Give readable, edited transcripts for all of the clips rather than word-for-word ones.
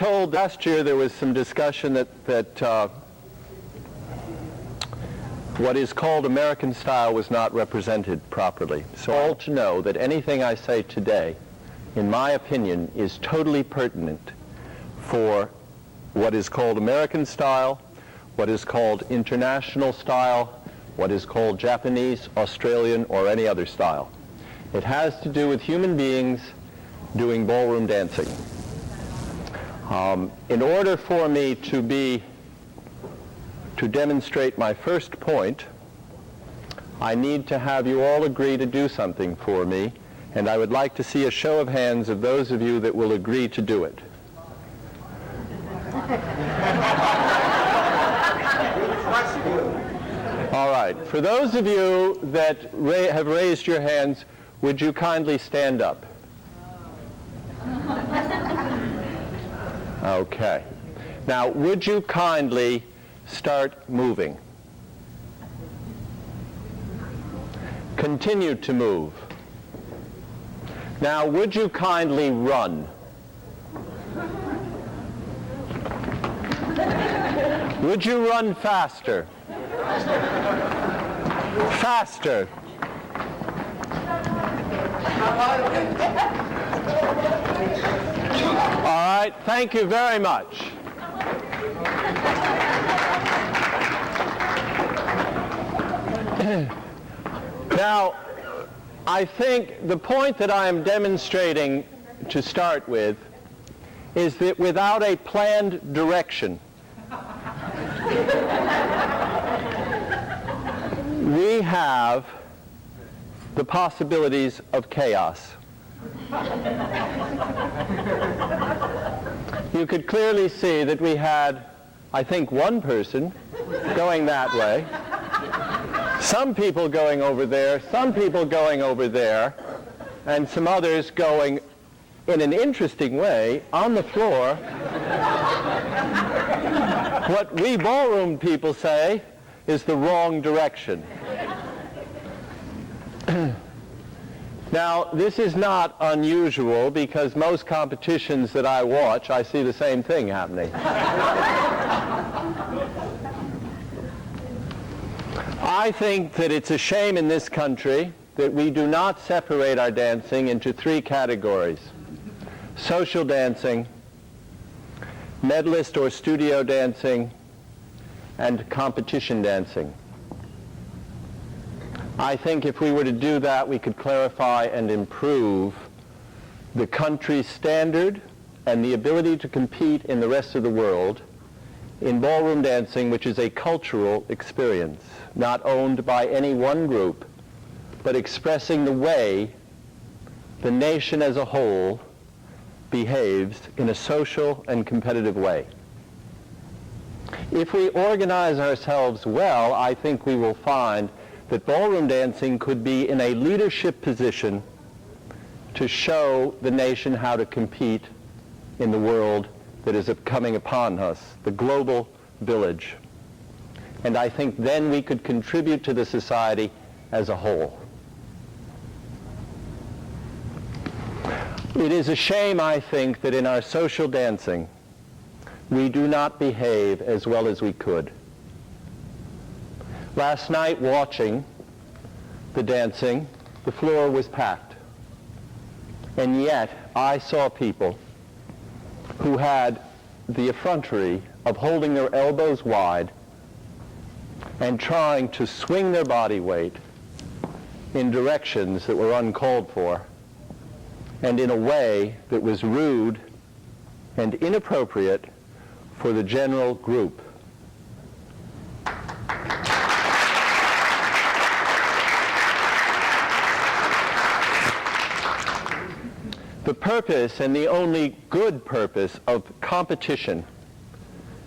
told last year there was some discussion that what is called American style was not represented properly. So all to know that anything I say today, in my opinion, is totally pertinent for what is called American style, what is called international style, what is called Japanese, Australian, or any other style. It has to do with human beings doing ballroom dancing. In order for me to demonstrate my first point, I need to have you all agree to do something for me, and I would like to see a show of hands of those of you that will agree to do it. All right. For those of you that have raised your hands, would you kindly stand up? Okay. Now, would you kindly start moving? Continue to move. Now, would you kindly run? Would you run faster? Faster. All right, thank you very much. Now, I think the point that I am demonstrating to start with is that without a planned direction, we have the possibilities of chaos. You could clearly see that we had, I think, one person going that way, some people going over there, some people going over there, and some others going in an interesting way on the floor. What we ballroom people say is the wrong direction. Now, this is not unusual because most competitions that I watch, I see the same thing happening. I think that it's a shame in this country that we do not separate our dancing into three categories: social dancing, medalist or studio dancing, and competition dancing. I think if we were to do that, we could clarify and improve the country's standard and the ability to compete in the rest of the world in ballroom dancing, which is a cultural experience, not owned by any one group, but expressing the way the nation as a whole behaves in a social and competitive way. If we organize ourselves well, I think we will find that ballroom dancing could be in a leadership position to show the nation how to compete in the world that is coming upon us, the global village. And I think then we could contribute to the society as a whole. It is a shame, I think, that in our social dancing, we do not behave as well as we could. Last night, watching the dancing, the floor was packed. And yet, I saw people who had the effrontery of holding their elbows wide and trying to swing their body weight in directions that were uncalled for, and in a way that was rude and inappropriate for the general group. The purpose, and the only good purpose, of competition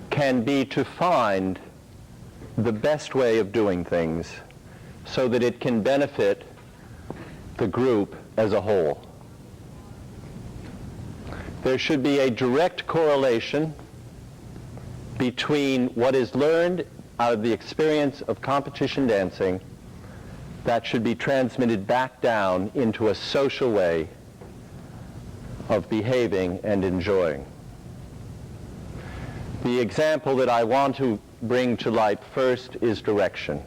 can be to find the best way of doing things so that it can benefit the group as a whole. There should be a direct correlation between what is learned out of the experience of competition dancing that should be transmitted back down into a social way of behaving and enjoying. The example that I want to bring to light first is direction.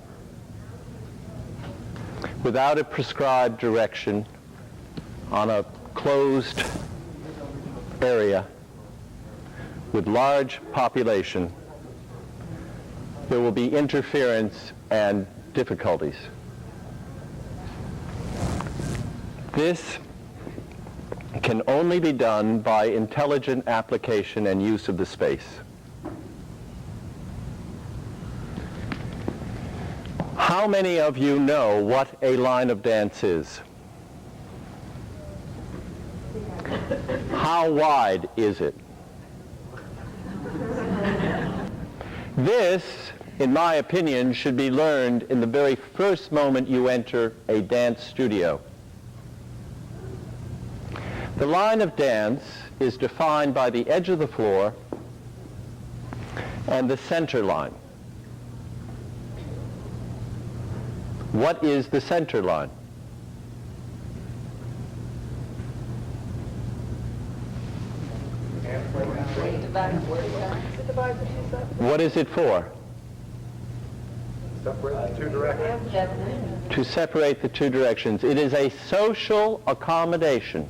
Without a prescribed direction on a closed area with large population, there will be interference and difficulties. This can only be done by intelligent application and use of the space. How many of you know what a line of dance is? How wide is it? This, in my opinion, should be learned in the very first moment you enter a dance studio. The line of dance is defined by the edge of the floor and the center line. What is the center line? What is it for? Separate the two directions. To separate the two directions. It is a social accommodation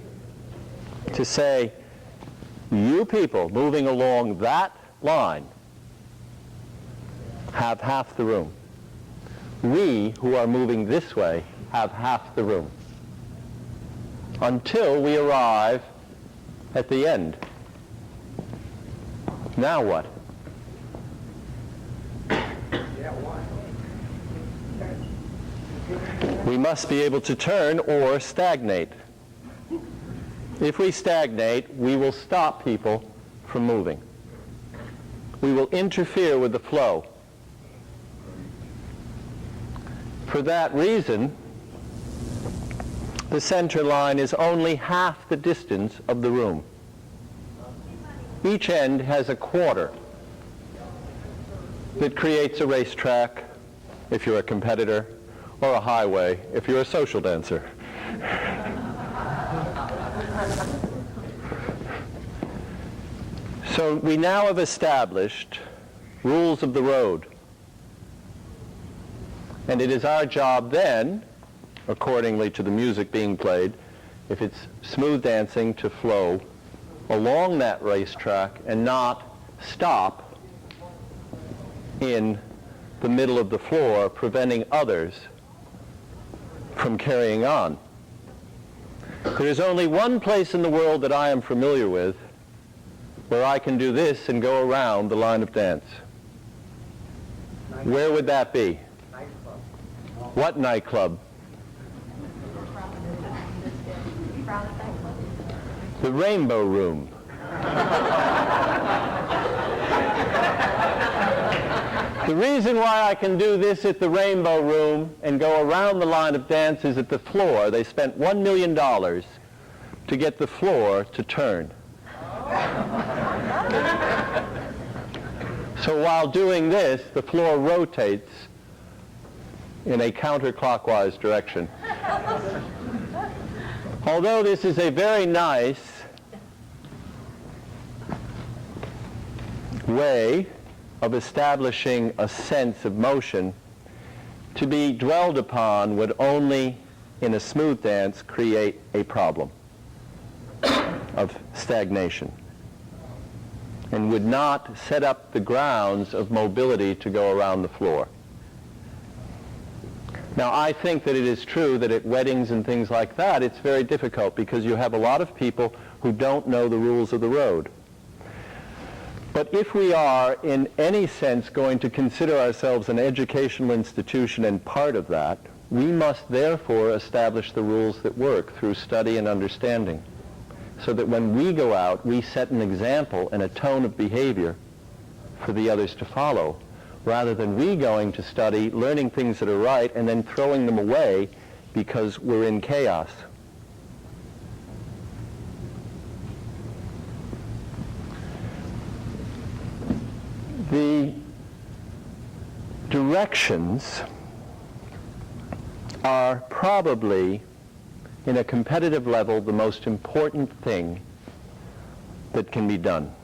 to say, you people moving along that line have half the room. We who are moving this way have half the room. Until we arrive at the end. Now what? We must be able to turn or stagnate. If we stagnate, we will stop people from moving. We will interfere with the flow. For that reason, the center line is only half the distance of the room. Each end has a quarter that creates a racetrack if you're a competitor, or a highway if you're a social dancer. So we now have established rules of the road. And it is our job then, accordingly to the music being played, if it's smooth dancing, to flow along that racetrack and not stop in the middle of the floor, preventing others from carrying on. There is only one place in the world that I am familiar with where I can do this and go around the line of dance. Where would that be? Nightclub. What nightclub? The Rainbow Room. The reason why I can do this at the Rainbow Room and go around the line of dance is at the floor. They spent $1 million to get the floor to turn. So while doing this, the floor rotates in a counterclockwise direction. Although this is a very nice way of establishing a sense of motion, to be dwelled upon would only, in a smooth dance, create a problem of stagnation and would not set up the grounds of mobility to go around the floor. Now, I think that it is true that at weddings and things like that, it's very difficult because you have a lot of people who don't know the rules of the road. But if we are, in any sense, going to consider ourselves an educational institution and part of that, we must therefore establish the rules that work through study and understanding, so that when we go out, we set an example and a tone of behavior for the others to follow, rather than we going to study, learning things that are right, and then throwing them away because we're in chaos. The directions are probably, in a competitive level, the most important thing that can be done.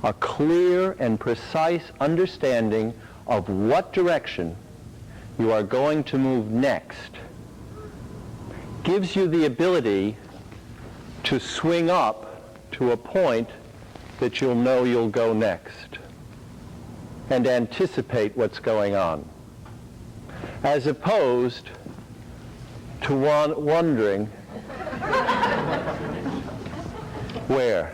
a clear and precise understanding of what direction you are going to move next gives you the ability to swing up to a point that you'll know you'll go next and anticipate what's going on, as opposed to wondering where.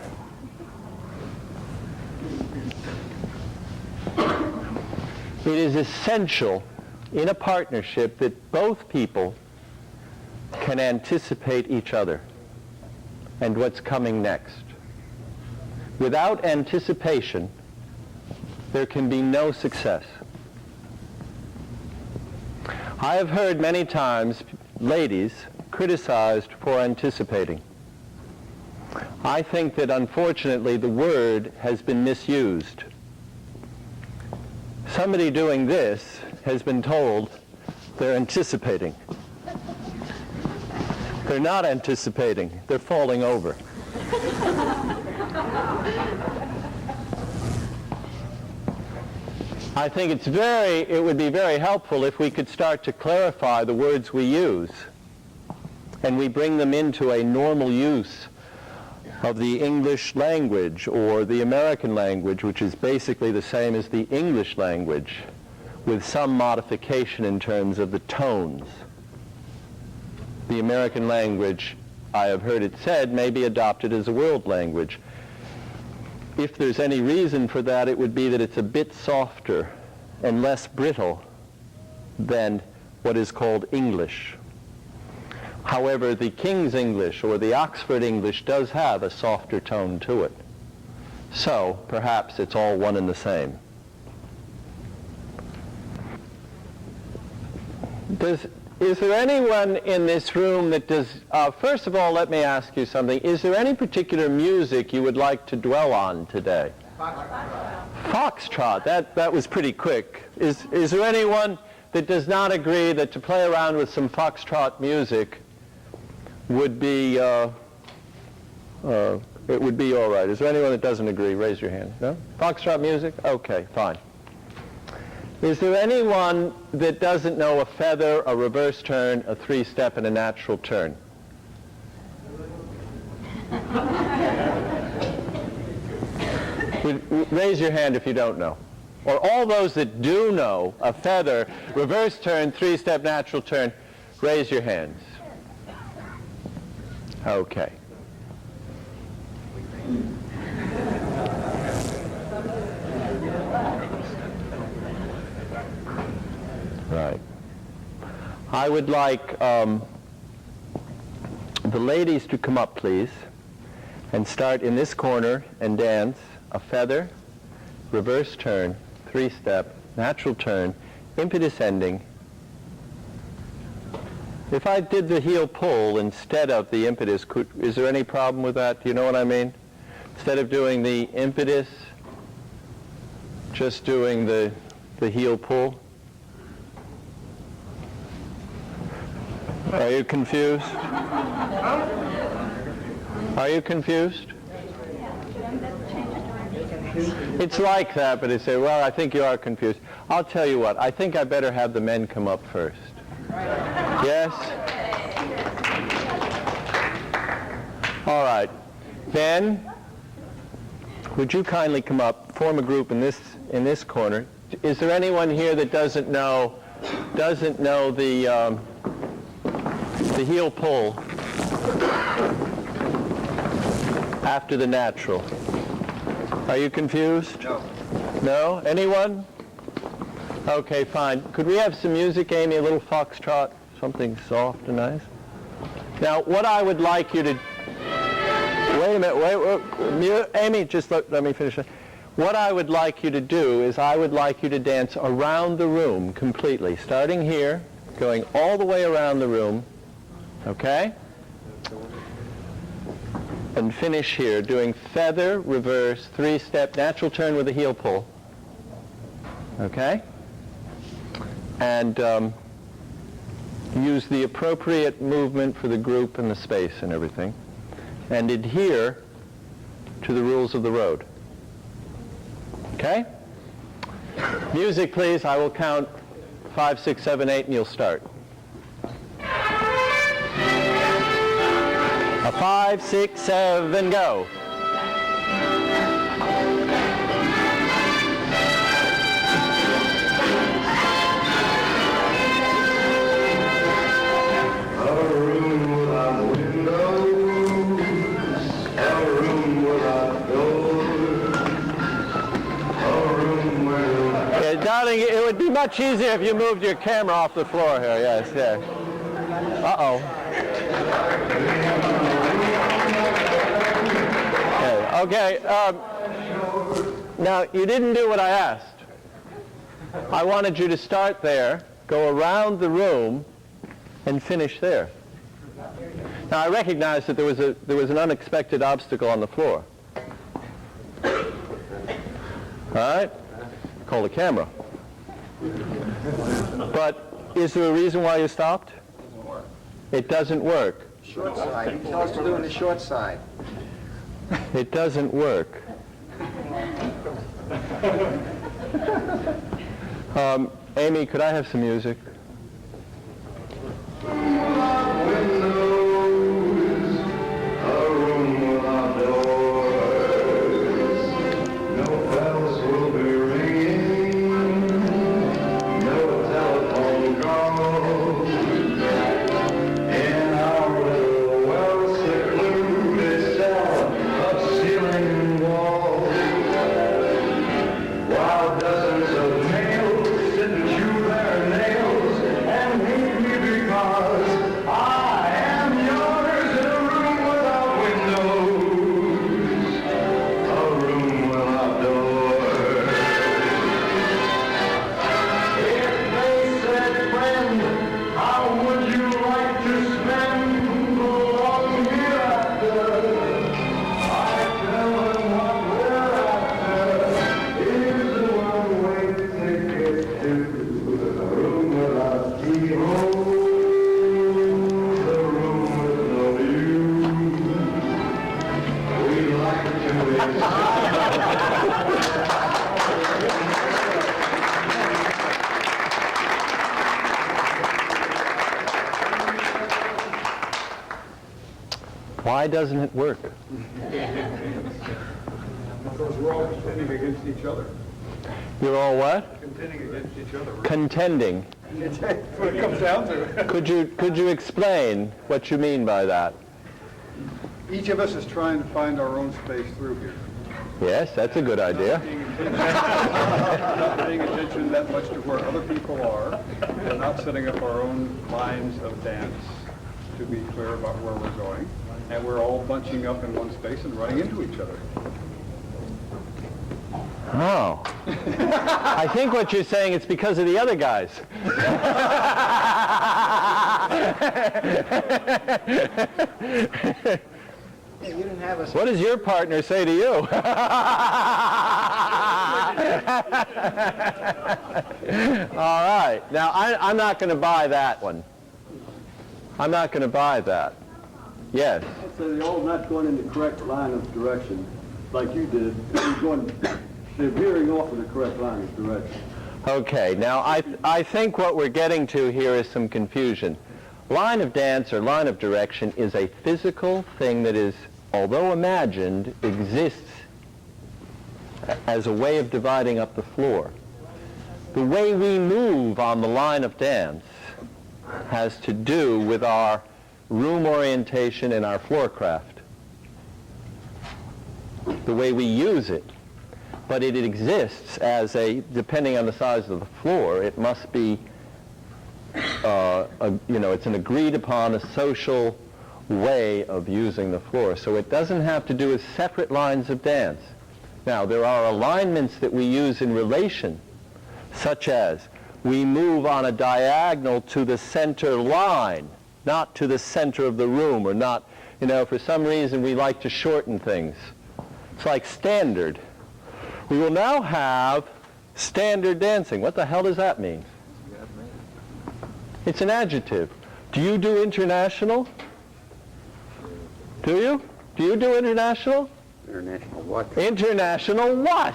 It is essential in a partnership that both people can anticipate each other and what's coming next. Without anticipation, there can be no success. I have heard many times ladies criticized for anticipating. I think that unfortunately the word has been misused. Somebody doing this has been told they're anticipating. They're not anticipating, they're falling over. I think it would be very helpful if we could start to clarify the words we use and we bring them into a normal use of the English language or the American language, which is basically the same as the English language, with some modification in terms of the tones. The American language, I have heard it said, may be adopted as a world language. If there's any reason for that, it would be that it's a bit softer and less brittle than what is called English. However, the King's English or the Oxford English does have a softer tone to it. So, perhaps it's all one and the same. Is there anyone in this room that does, first of all, let me ask you something. Is there any particular music you would like to dwell on today? Foxtrot. That was pretty quick. Is there anyone that does not agree that to play around with some Foxtrot music would be, it would be all right? Is there anyone that doesn't agree? Raise your hand. No? Foxtrot music? Okay, fine. Is there anyone that doesn't know a feather, a reverse turn, a three-step, and a natural turn? Raise your hand if you don't know. Or all those that do know a feather, reverse turn, three-step, natural turn, raise your hands. Okay. Right. I would like the ladies to come up, please, and start in this corner and dance a feather, reverse turn, three-step, natural turn, impetus ending. If I did the heel pull instead of the impetus, is there any problem with that? Do you know what I mean? Instead of doing the impetus, just doing the heel pull? Are you confused? Are you confused? It's like that, but they say, well, I think you are confused. I'll tell you what, I think I better have the men come up first. Yes? All right. Ben, would you kindly come up, form a group in this corner. Is there anyone here that doesn't know the heel pull after the natural? Are you confused? No. No? Anyone? Okay, fine. Could we have some music, Amy? A little foxtrot, something soft and nice. Now, what I would like you to... Wait a minute. Wait. Amy, just let me finish. What I would like you to do is I would like you to dance around the room completely, starting here, going all the way around the room, okay? And finish here, doing feather, reverse, three-step, natural turn with a heel pull. Okay? And use the appropriate movement for the group and the space and everything. And adhere to the rules of the road. Okay? Music, please. I will count 5, 6, 7, 8, and you'll start. A 5, 6, 7, go. Darling, it would be much easier if you moved your camera off the floor here. Yes, yes. Uh-oh. Okay. Now, you didn't do what I asked. I wanted you to start there, go around the room, and finish there. Now, I recognize that there was an unexpected obstacle on the floor. All right? Call the camera. But is there a reason why you stopped? It doesn't work. Short side. You tell us to do on the short side. It doesn't work. Amy, could I have some music? Why doesn't it work? Because we're all contending against each other. You're all what? Contending against each other. Contending. That's what it comes down to. Could you explain what you mean by that? Each of us is trying to find our own space through here. Yes, that's a good idea. Not paying attention that much to where other people are. We're not setting up our own lines of dance to be clear about where we're going. And we're all bunching up in one space and running into each other. Oh. I think what you're saying is because of the other guys. Hey, you didn't have us. What does your partner say to you? All right. Now, I'm not going to buy that one. I'm not going to buy that. Yes. So they're all not going in the correct line of direction, like you did. They're veering off of the correct line of direction. Okay. Now, I think what we're getting to here is some confusion. Line of dance or line of direction is a physical thing that is, although imagined, exists as a way of dividing up the floor. The way we move on the line of dance has to do with our room orientation and our floor craft. The way we use it. But it exists as a, depending on the size of the floor, it must be, it's an agreed upon, a social way of using the floor. So it doesn't have to do with separate lines of dance. Now, there are alignments that we use in relation, such as we move on a diagonal to the center line, not to the center of the room, or not, for some reason we like to shorten things. It's like standard. We will now have standard dancing. What the hell does that mean? It's an adjective. Do you do international? Do you? Do you do international? International what? International what?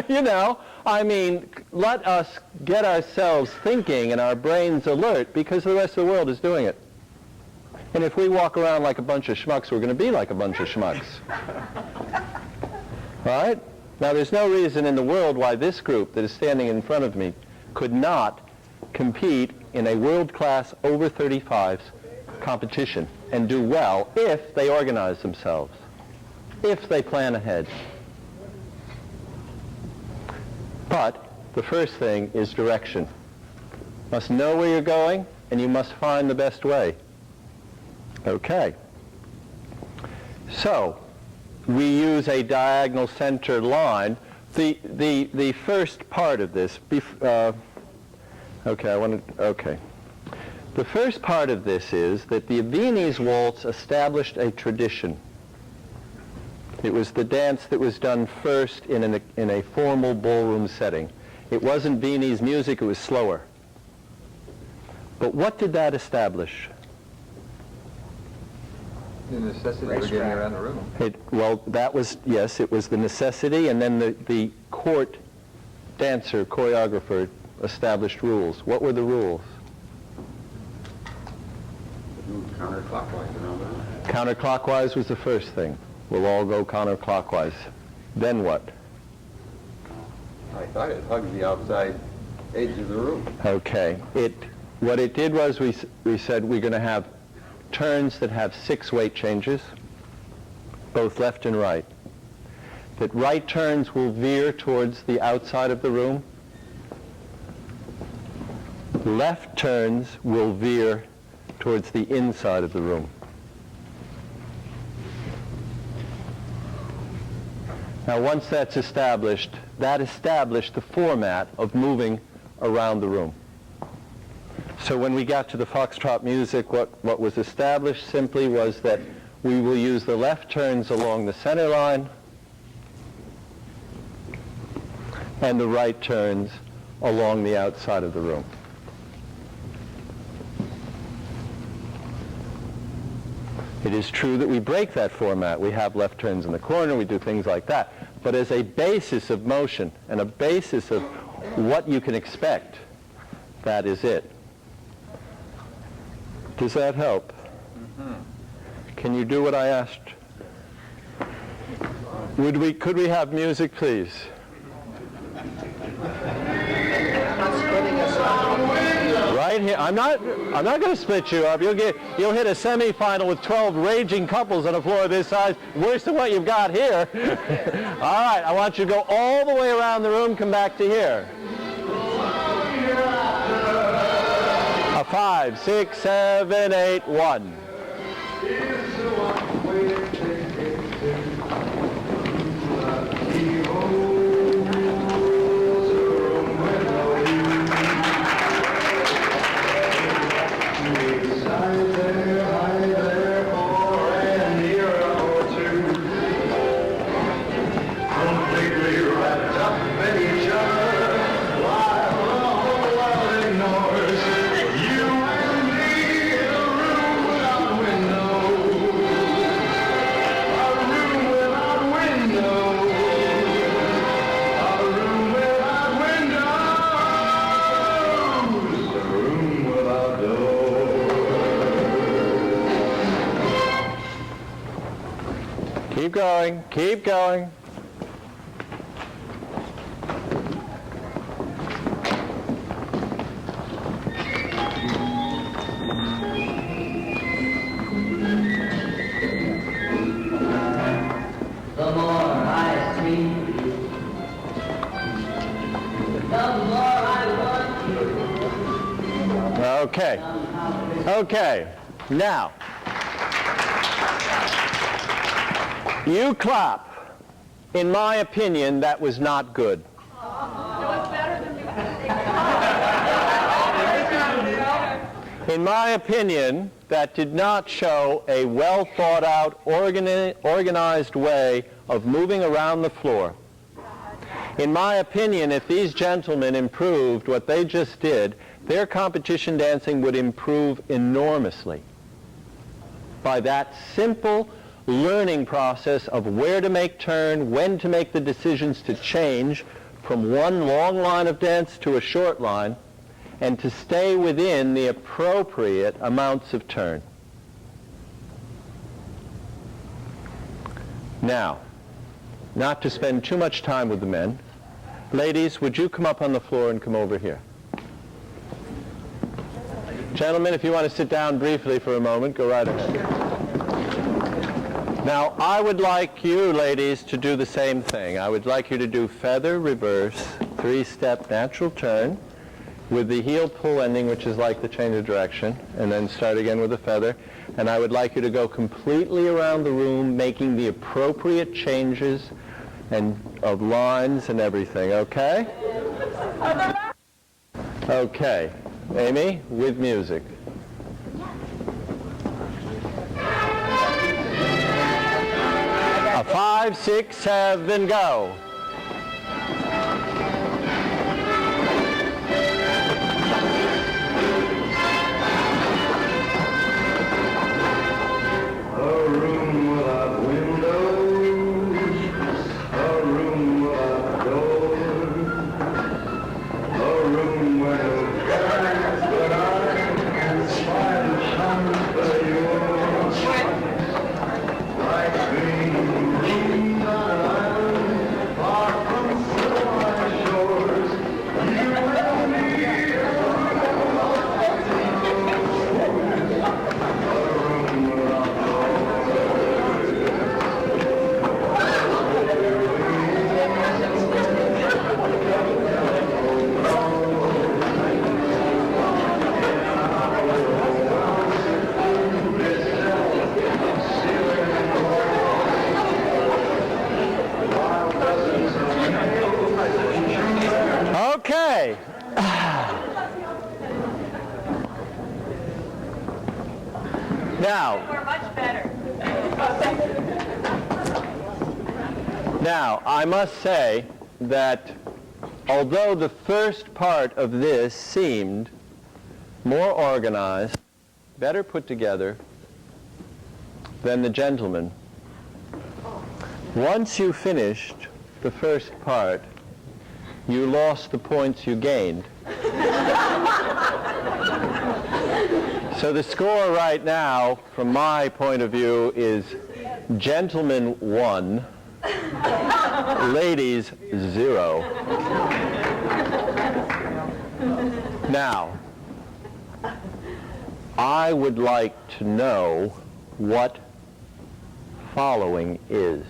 You know, I mean, let us get ourselves thinking and our brains alert because the rest of the world is doing it. And if we walk around like a bunch of schmucks, we're going to be like a bunch of schmucks. All right? Now, there's no reason in the world why this group that is standing in front of me could not compete in a world-class over 35s competition and do well if they organize themselves, if they plan ahead. But the first thing is direction. You must know where you're going, and you must find the best way. Okay. So, we use a diagonal center line. The first part of this, okay. The first part of this is that the Viennese waltz established a tradition. It was the dance that was done first in a formal ballroom setting. It wasn't Viennese music, it was slower. But what did that establish? The necessity of getting around the room. Well, that was, yes, it was the necessity, and then the court dancer, choreographer, established rules. What were the rules? Counterclockwise and all that. Counterclockwise was the first thing. We'll all go counterclockwise. Then what? I thought it hugged the outside edge of the room. Okay. What it did was we said we're going to have turns that have 6 weight changes, both left and right. That right turns will veer towards the outside of the room. Left turns will veer towards the inside of the room. Now once that's established, that established the format of moving around the room. So when we got to the Foxtrot music, what was established simply was that we will use the left turns along the center line and the right turns along the outside of the room. It is true that we break that format. We have left turns in the corner, we do things like that. But as a basis of motion and a basis of what you can expect, that is it. Does that help? Mm-hmm. Can you do what I asked? Could we have music, please? Right here. I'm not going to split you up. You'll hit a semifinal with 12 raging couples on a floor this size, worse than what you've got here. All right. I want you to go all the way around the room. Come back to here. 5, 6, 7, 8, 1. Keep going, keep going. The more I see you, the more I want you. Okay. Okay. Now, you clap. In my opinion, that was not good. In my opinion, that did not show a well thought out, organized way of moving around the floor. In my opinion, if these gentlemen improved what they just did, their competition dancing would improve enormously by that simple learning process of where to make turn, when to make the decisions to change from one long line of dance to a short line, and to stay within the appropriate amounts of turn. Now, not to spend too much time with the men, ladies, would you come up on the floor and come over here? Gentlemen, if you want to sit down briefly for a moment, go right ahead. Now, I would like you, ladies, to do the same thing. I would like you to do feather, reverse, three-step natural turn with the heel pull ending, which is like the change of direction, and then start again with the feather. And I would like you to go completely around the room, making the appropriate changes and of lines and everything, okay? Okay. Amy, with music. A 5, 6, 7, go. A room without windows, a room without doors, a room where no skies but I can smile and for you. Like being room on an island far from civilized shores, you and me Okay. Now. We're much better. Now, I must say that although the first part of this seemed more organized, better put together than the gentleman, once you finished the first part, you lost the points you gained. So the score right now, from my point of view, is gentlemen 1, ladies 0. Now, I would like to know what following is.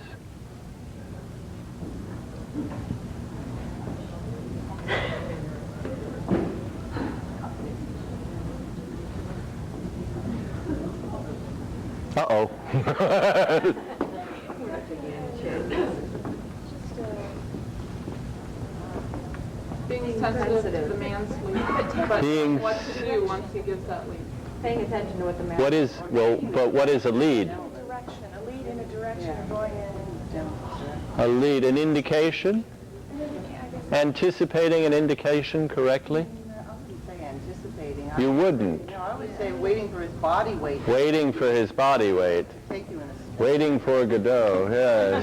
Uh-oh. Being sensitive to the man's lead, but what to do once he gives that lead. Paying attention to what the man. What is, well, but what is a lead? Direction, a lead in a direction of going in. A lead, an indication? Anticipating an indication correctly? I wouldn't say anticipating. You wouldn't. No, I would say waiting for his body weight. Waiting for his body weight. To take you in a Waiting for Godot, yes.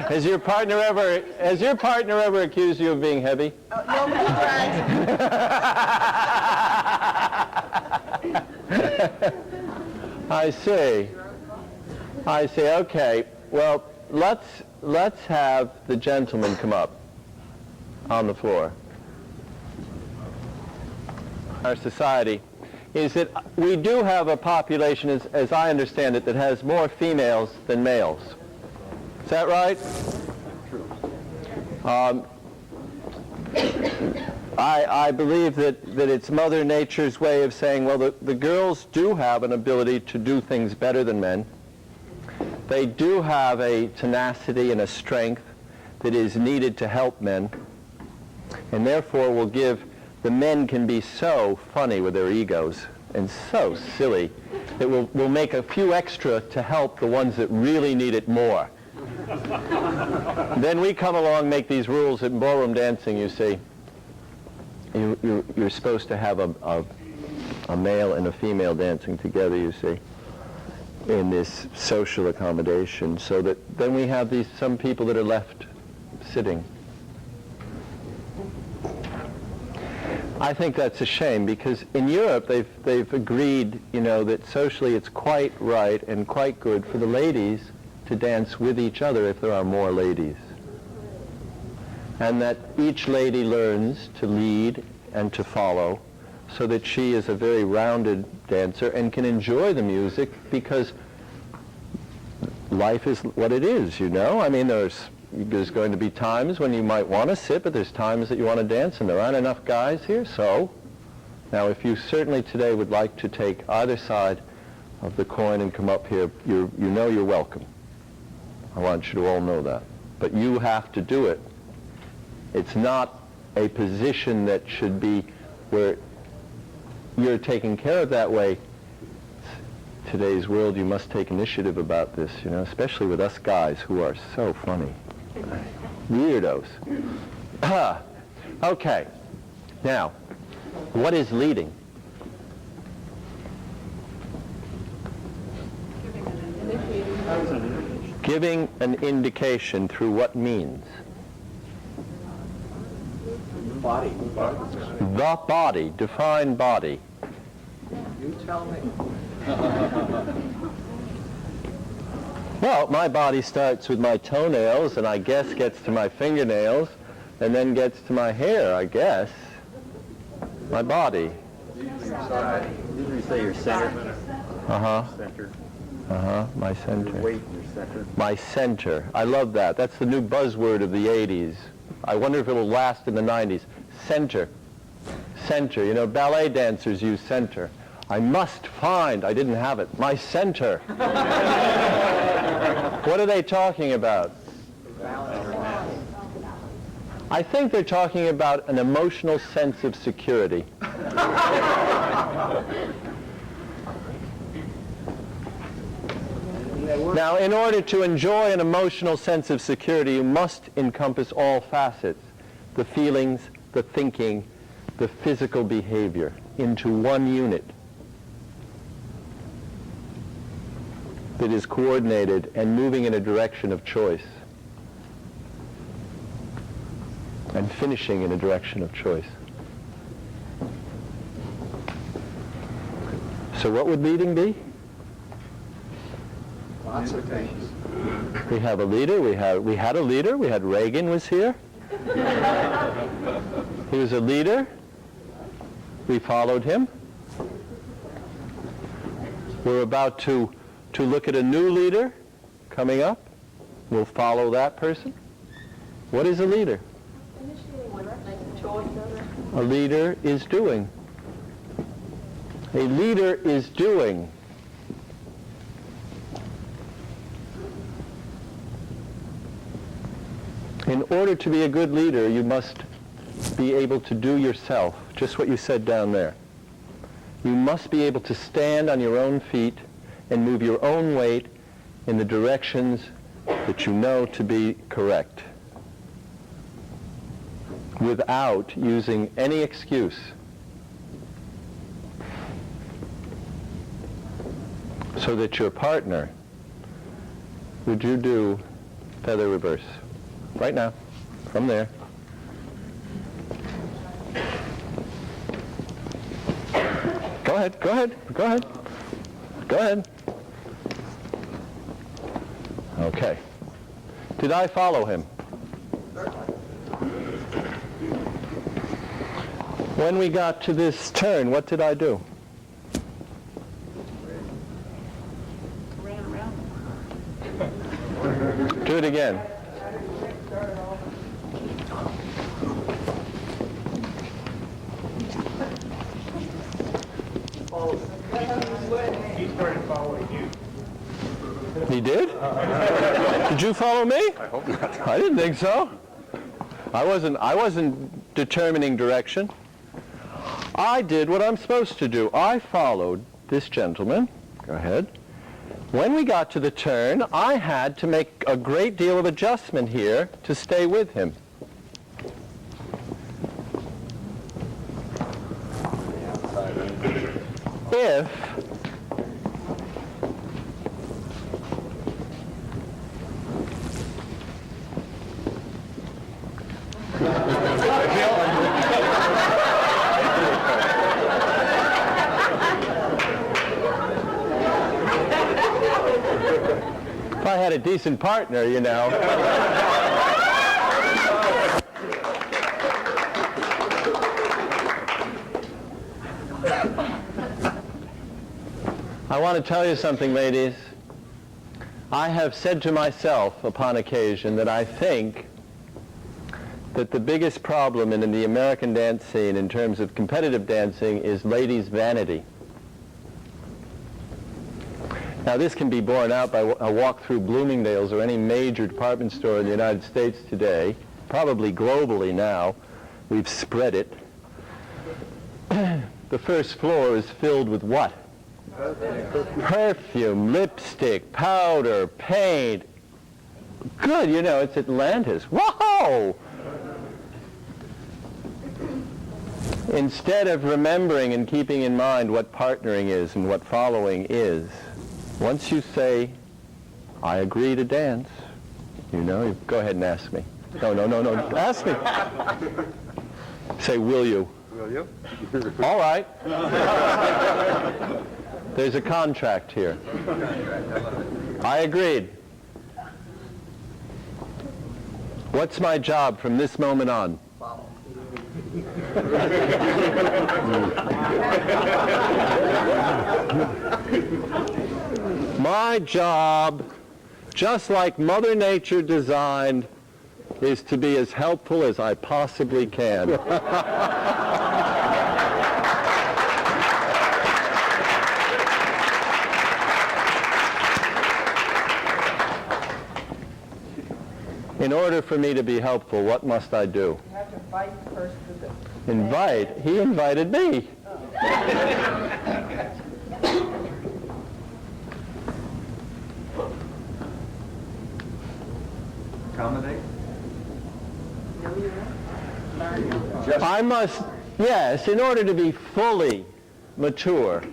Has your partner ever accused you of being heavy? Nobody brags. I see. Okay. Well, let's have the gentleman come up on the floor. Our society is that we do have a population, as I understand it, that has more females than males. Is that right? I believe that it's Mother Nature's way of saying, well, the girls do have an ability to do things better than men. They do have a tenacity and a strength that is needed to help men, and therefore will give the men can be so funny with their egos and so silly that we'll make a few extra to help the ones that really need it more. Then we come along, make these rules in ballroom dancing, you see. You're supposed to have a male and a female dancing together, you see. in this social accommodation, so that then we have some people that are left sitting. I think that's a shame, because in Europe they've agreed, that socially it's quite right and quite good for the ladies to dance with each other if there are more ladies. And that each lady learns to lead and to follow, so that she is a very rounded dancer and can enjoy the music, because life is what it is, I mean, there's going to be times when you might want to sit, but there's times that you want to dance, and there aren't enough guys here, so. Now, if you certainly today would like to take either side of the coin and come up here, you're welcome. I want you to all know that. But you have to do it. It's not a position that should be where you're taken care of that way. Today's world, you must take initiative about this, especially with us guys who are so funny. Weirdos. Okay. Now, what is leading? Giving an indication through what means? Body. The body. Define body. You tell me. Well, my body starts with my toenails, and I guess gets to my fingernails, and then gets to my hair, I guess. My body. Usually say your center. Uh-huh. Center. Uh-huh. My center. Your weight, your center. My center. I love that. That's the new buzzword of the 80s. I wonder if it'll last in the 90s. Center. Center. Ballet dancers use center. I must find, I didn't have it, my center. What are they talking about? I think they're talking about an emotional sense of security. Now, in order to enjoy an emotional sense of security, you must encompass all facets, the feelings, the thinking, the physical behavior, into one unit that is coordinated and moving in a direction of choice and finishing in a direction of choice. So what would leading be? Lots of things. We have a leader. We had a leader. We had Reagan was here. He was a leader. We followed him. We're about to look at a new leader coming up. We'll follow that person. What is a leader? A leader is doing. A leader is doing. In order to be a good leader, you must be able to do yourself, just what you said down there. You must be able to stand on your own feet and move your own weight in the directions that you know to be correct, without using any excuse. So that your partner, would you do feather reverse? Right now, from there. Go ahead, go ahead, go ahead. Go ahead. Okay. Did I follow him? When we got to this turn, what did I do? Ran around. Do it again. He started following you. He did? Did you follow me? I hope not. I didn't think so. I wasn't determining direction. I did what I'm supposed to do. I followed this gentleman. Go ahead. When we got to the turn, I had to make a great deal of adjustment here to stay with him. If I had a decent partner, you know. I want to tell you something, ladies. I have said to myself upon occasion that I think that the biggest problem in the American dance scene in terms of competitive dancing is ladies' vanity. Now, this can be borne out by a walk through Bloomingdale's or any major department store in the United States today, probably globally now. We've spread it. The first floor is filled with what? Perfume, lipstick, powder, paint. Good, you know, it's Atlantis. Whoa! Instead of remembering and keeping in mind what partnering is and what following is, once you say, I agree to dance, you know, you go ahead and ask me. No, ask me. Say, will you? Will you? All right. There's a contract here. I agreed. What's my job from this moment on? My job, just like Mother Nature designed, is to be as helpful as I possibly can. In order for me to be helpful, what must I do? You have to invite first to the... Invite? He invited me. Accommodate? I must, yes, in order to be fully mature,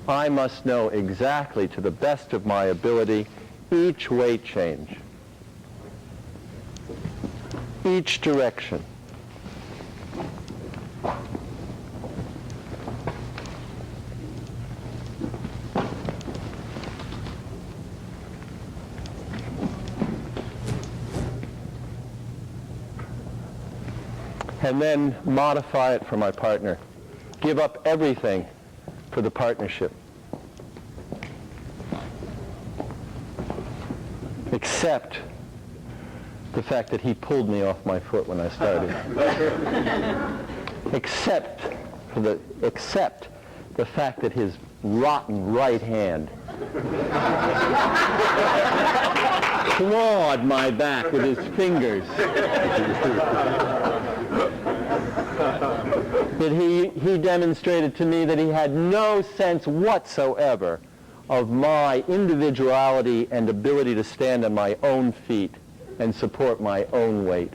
I must know exactly, to the best of my ability, each weight change, each direction. And then modify it for my partner. Give up everything for the partnership. Except the fact that he pulled me off my foot when I started. Except the fact that his rotten right hand clawed my back with his fingers. That he demonstrated to me that he had no sense whatsoever of my individuality and ability to stand on my own feet and support my own weight.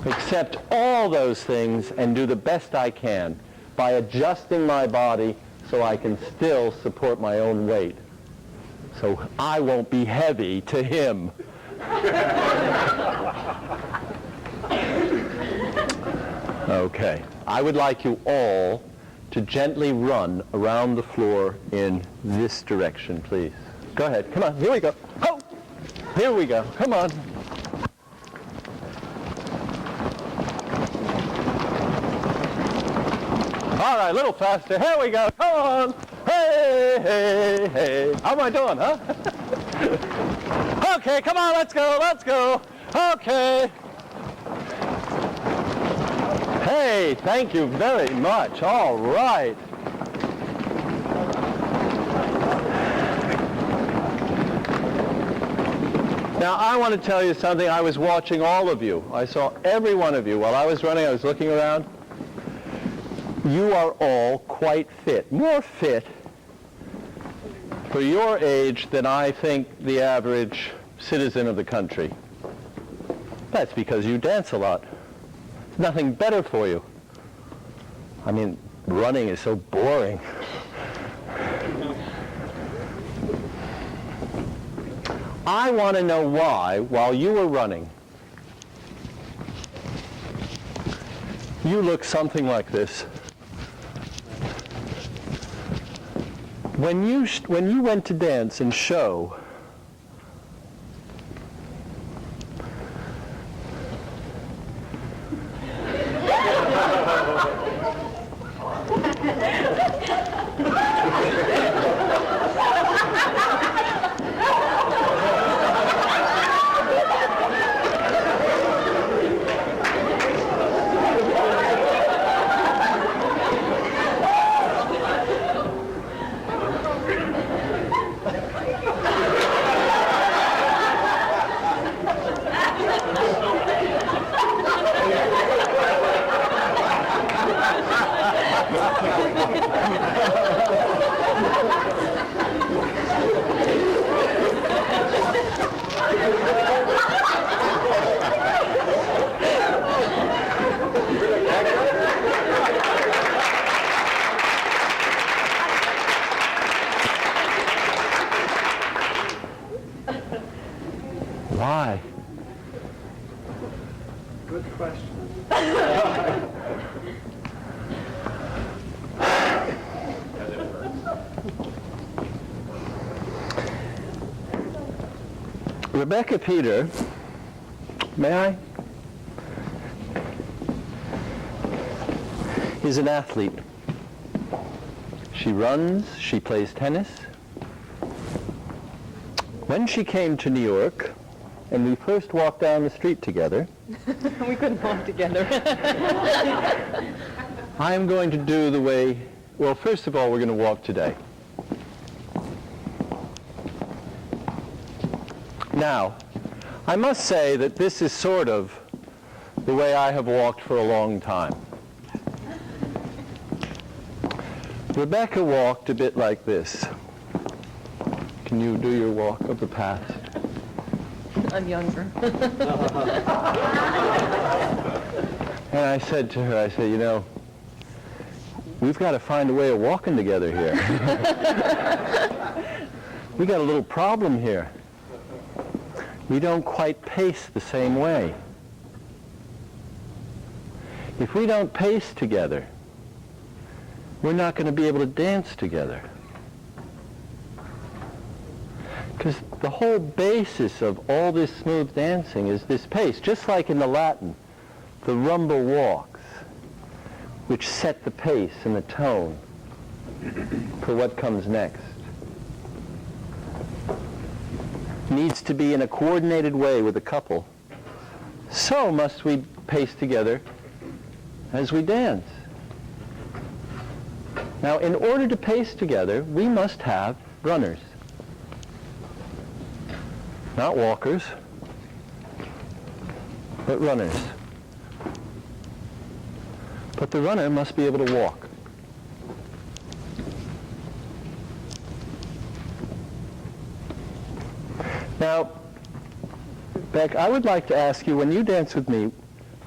Accept all those things and do the best I can by adjusting my body so I can still support my own weight. So I won't be heavy to him. Okay. I would like you all to gently run around the floor in this direction, please. Go ahead. Come on. Here we go. Oh! Here we go. Come on. All right, a little faster. Here we go. Come on. Hey, hey, hey. How am I doing, huh? Okay, come on. Let's go. Let's go. Okay. Hey, thank you very much. All right. Now, I want to tell you something. I was watching all of you. I saw every one of you. While I was running, I was looking around. You are all quite fit. More fit for your age than I think the average citizen of the country. That's because you dance a lot. Nothing better for you. I mean, running is so boring. I want to know why, while you were running, you look something like this. When you went to dance and show, why? Good question. Rebecca Peter, may I? Is an athlete. She runs, she plays tennis. When she came to New York, and we first walked down the street together, We couldn't walk together. I am going to do the way, well, first of all, we're going to walk today. Now, I must say that this is sort of the way I have walked for a long time. Rebecca walked a bit like this. Can you do your walk of the path? I'm younger. And I said to her, I said, you know, we've got to find a way of walking together here. We got a little problem here. We don't quite pace the same way. If we don't pace together, we're not going to be able to dance together. Because the whole basis of all this smooth dancing is this pace. Just like in the Latin, the rumba walks, which set the pace and the tone for what comes next. Needs to be in a coordinated way with a couple. So must we pace together as we dance. Now, in order to pace together, we must have runners. Not walkers, but runners. But the runner must be able to walk. Now, Beck, I would like to ask you, when you dance with me,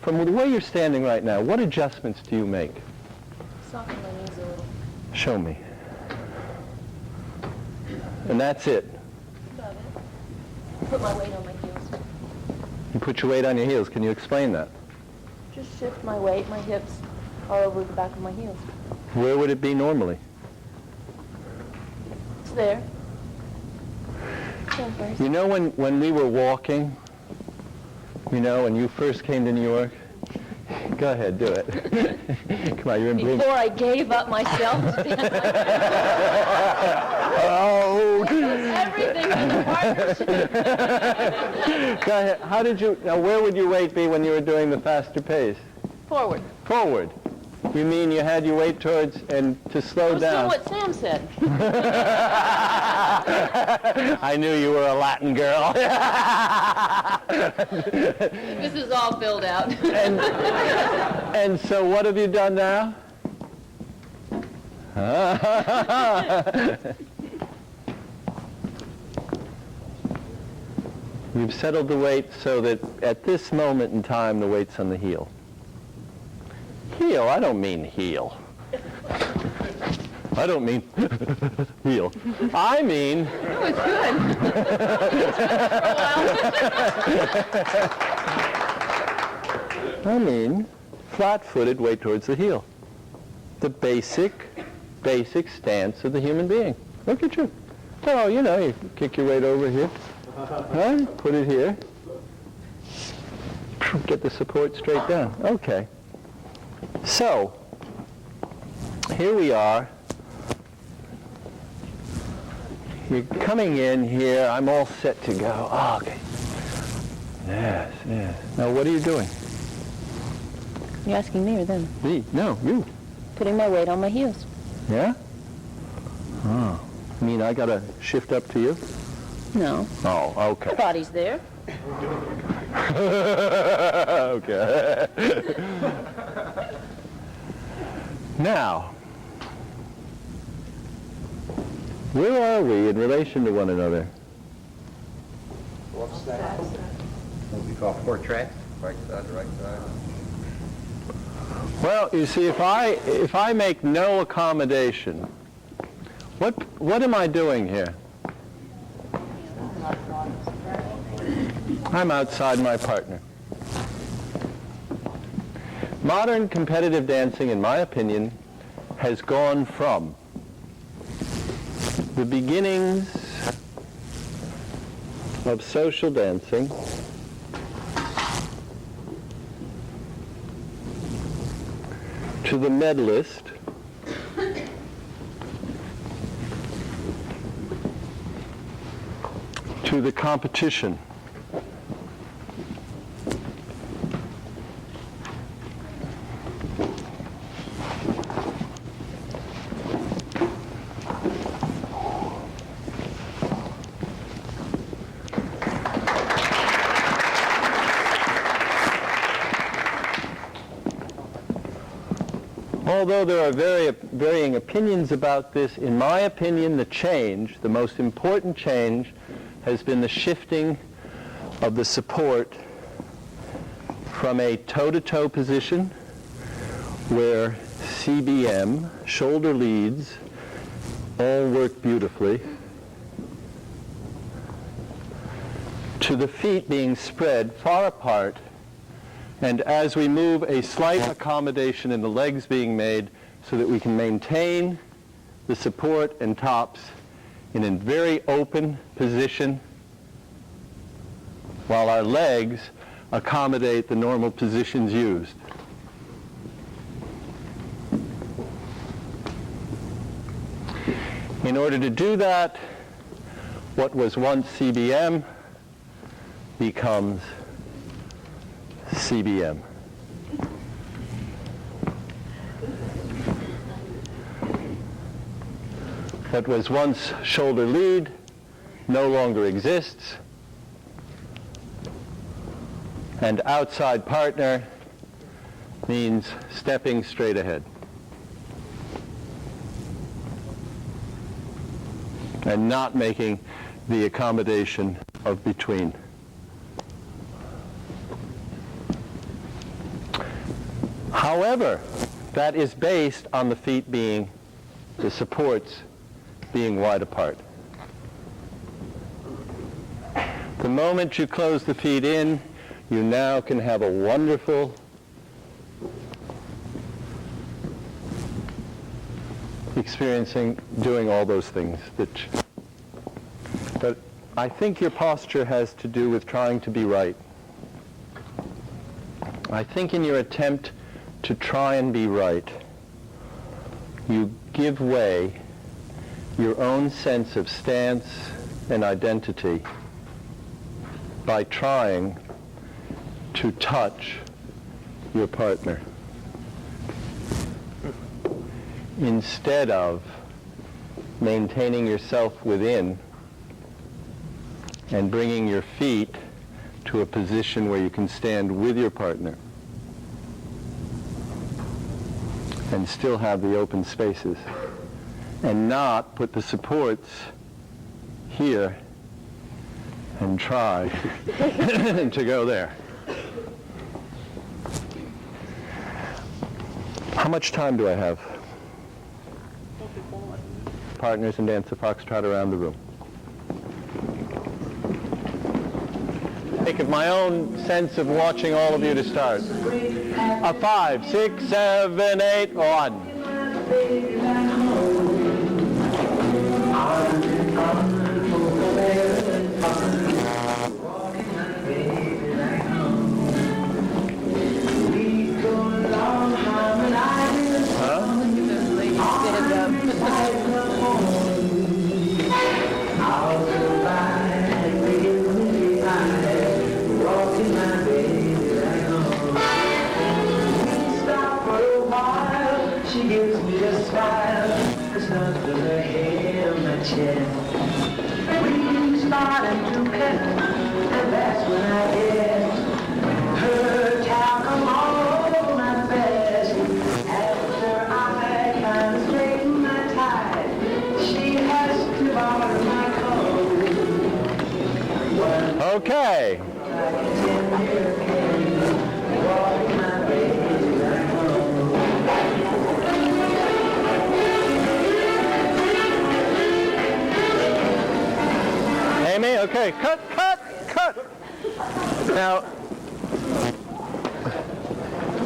from the way you're standing right now, what adjustments do you make? Soften my knees a little. Show me. And that's it. About it. Put my weight on my heels. You put your weight on your heels. Can you explain that? Just shift my weight, my hips, all over the back of my heels. Where would it be normally? It's there. Stand first. You know when we were walking, you know, when you first came to New York? Go ahead, do it. Come on, you're in bloom. Before I gave up myself to stand like Oh! everything in the partnership. Go ahead. How did you, now where would your weight be when you were doing the faster pace? Forward. Forward. You mean you had your weight towards, and to slow I'm down? what Sam said. I knew you were a Latin girl. This is all filled out. And so what have you done now? You've settled the weight so that at this moment in time the weight's on the heel. Heel? I don't mean heel. I don't mean heel. I mean... That was good. I mean flat-footed, weight towards the heel. The basic stance of the human being. Look at you. Oh, you know, you kick your weight over here. Huh? Put it here. Get the support straight down. Okay. So, here we are. You're coming in here. I'm all set to go. Oh, okay. Yes, yes. Now, what are you doing? You asking me or them? Me? No, you. Putting my weight on my heels. Yeah? Oh. I mean, I got to shift up to you? No. Oh, okay. The body's there. Okay. Now, where are we in relation to one another? What we call portrait, right side to right side. Well, you see, if I make no accommodation, what am I doing here? I'm outside my partner. Modern competitive dancing, in my opinion, has gone from the beginnings of social dancing to the medalist to the competition. Although there are varying opinions about this, in my opinion, the most important change, has been the shifting of the support from a toe-to-toe position where CBM, shoulder leads, all work beautifully, to the feet being spread far apart, and as we move, a slight accommodation in the legs being made so that we can maintain the support and tops in a very open position while our legs accommodate the normal positions used. In order to do that, what was once CBM becomes CBM. What was once shoulder lead no longer exists, and outside partner means stepping straight ahead. And not making the accommodation of between. However, that is based on the feet being, the supports being wide apart. The moment you close the feet in, you now can have a wonderful doing all those things. But I think your posture has to do with trying to be right. I think in your attempt to try and be right, you give way your own sense of stance and identity by trying to touch your partner instead of maintaining yourself within and bringing your feet to a position where you can stand with your partner and still have the open spaces and not put the supports here and try to go there. How much time do I have? partners and dance the foxtrot around the room. Think of my own sense of watching all of you to start. A 5, 6, 7, 8, 1. She gives me a smile, there's nothing her head on my chest. We started to cut, and that's when I get her talcum all over my vest. After I kind of straighten my tie, she has to borrow my coat. Okay. Amy, okay, cut. Now,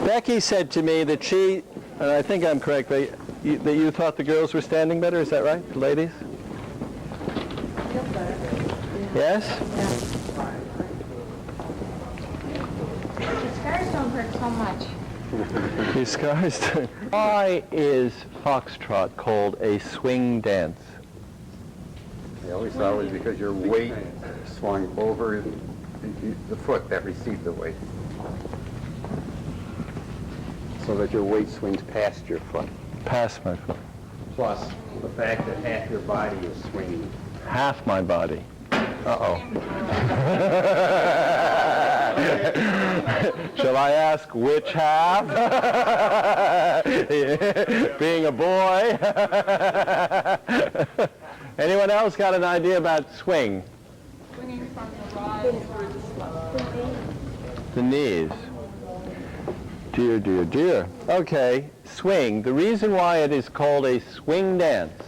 Becky said to me that she, and I think I'm correct, that you thought the girls were standing better, is that right, ladies? Yes? The scars don't hurt so much. Your scars don't. Why is Foxtrot called a swing dance? I always thought it was because your weight swung over the foot that received the weight. So that your weight swings past your foot. Past my foot. Plus the fact that half your body is swinging. Half my body. Uh-oh. Shall I ask which half? Being a boy. Anyone else got an idea about swing? Swinging from the rise through the slope. The knees. Dear, dear, dear. Okay, swing. The reason why it is called a swing dance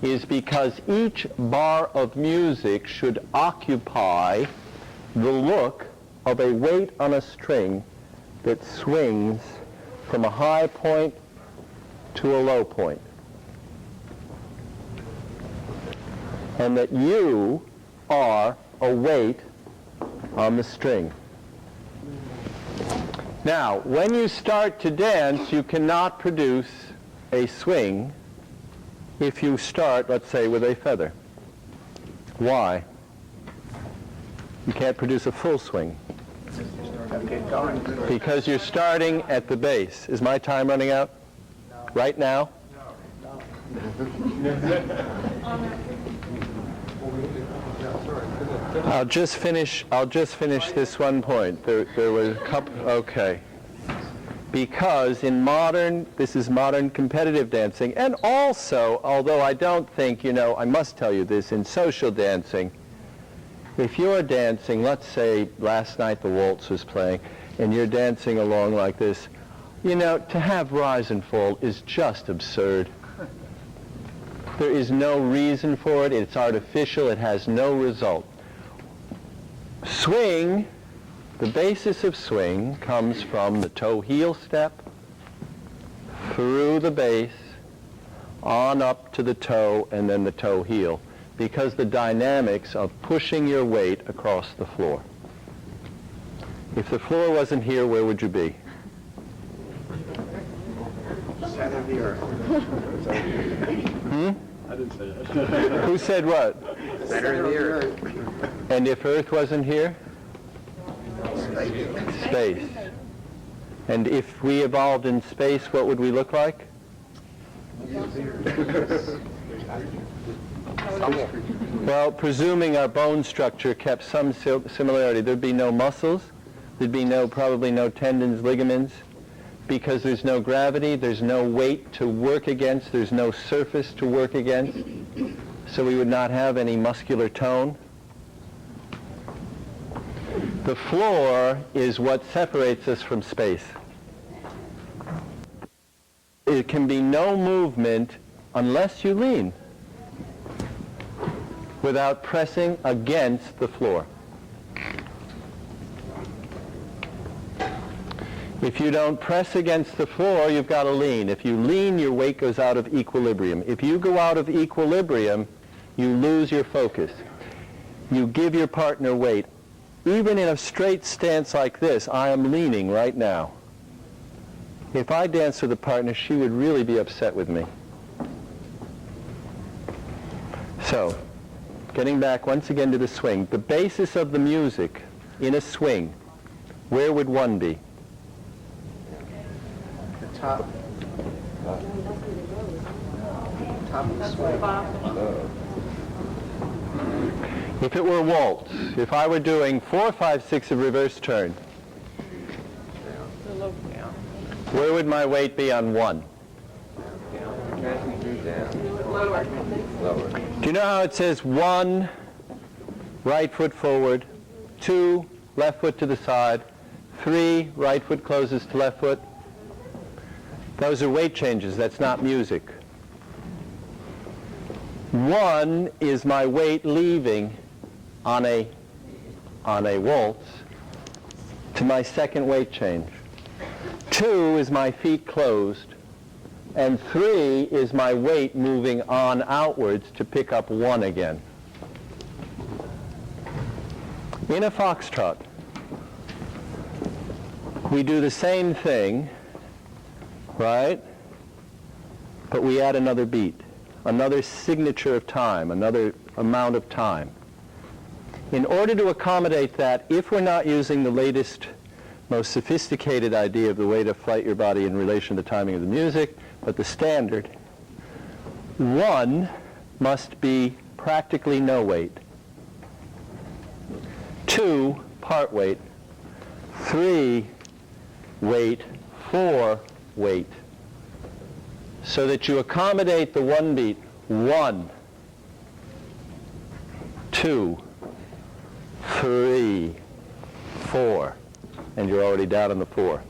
is because each bar of music should occupy the look of a weight on a string that swings from a high point to a low point. And that you are a weight on the string. Now, when you start to dance, you cannot produce a swing if you start, let's say, with a feather. Why? You can't produce a full swing. Because you're starting at the base. Is my time running out? Right now? I'll just finish this one point. There was a couple, okay. Because this is modern competitive dancing, and also, although I don't think, I must tell you this, in social dancing, if you're dancing, let's say last night the waltz was playing, and you're dancing along like this, to have rise and fall is just absurd. There is no reason for it. It's artificial. It has no result. Swing, the basis of swing comes from the toe-heel step, through the base, on up to the toe, and then the toe-heel, because the dynamics of pushing your weight across the floor. If the floor wasn't here, where would you be? Center of the earth. I didn't say that. Who said what? Center of the earth. And if Earth wasn't here? Space. And if we evolved in space, what would we look like? Well, presuming our bone structure kept some similarity, there'd be no muscles, there'd be probably no tendons, ligaments, because there's no gravity, there's no weight to work against, there's no surface to work against, so we would not have any muscular tone. The floor is what separates us from space. It can be no movement unless you lean. without pressing against the floor. If you don't press against the floor, you've got to lean. If you lean, your weight goes out of equilibrium. If you go out of equilibrium, you lose your focus. You give your partner weight. Even in a straight stance like this, I am leaning right now. If I danced with a partner, she would really be upset with me. So, getting back once again to the swing, the basis of the music in a swing, where would one be? The top. Top of the swing. If it were a waltz, if I were doing 4, 5, 6 of reverse turn, where would my weight be on 1? Lower. Do you know how it says 1, right foot forward, 2, left foot to the side, 3, right foot closes to left foot? Those are weight changes. That's not music. 1 is my weight leaving on a waltz to my second weight change. 2 is my feet closed, and 3 is my weight moving on outwards to pick up 1 again. In a foxtrot, we do the same thing, right? But we add another beat, another signature of time, another amount of time. In order to accommodate that, if we're not using the latest, most sophisticated idea of the way to flight your body in relation to the timing of the music, but the standard, 1 must be practically no weight, 2 part weight, 3 weight, 4 weight, so that you accommodate the 1 beat. 1, 2, 3, 4, and you're already down on the 4.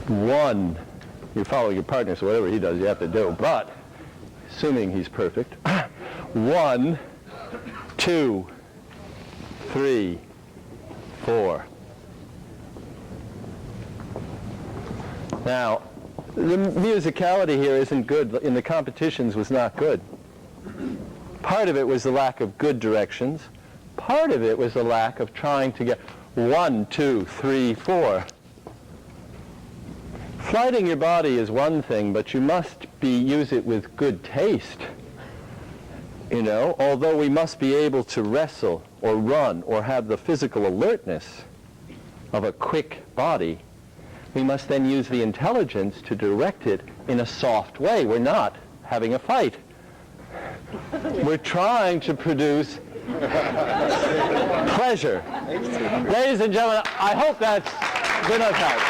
1, you're following your partner, so whatever he does, you have to do. But, assuming he's perfect, 1, 2, 3, 4. Now, the musicality here isn't good. In the competitions was not good. Part of it was the lack of good directions. Part of it was the lack of trying to get 1, 2, 3, 4. Flighting your body is one thing, but you must use it with good taste. You know, although we must be able to wrestle or run or have the physical alertness of a quick body, we must then use the intelligence to direct it in a soft way. We're not having a fight. We're trying to produce pleasure. Ladies and gentlemen, I hope that's good enough help.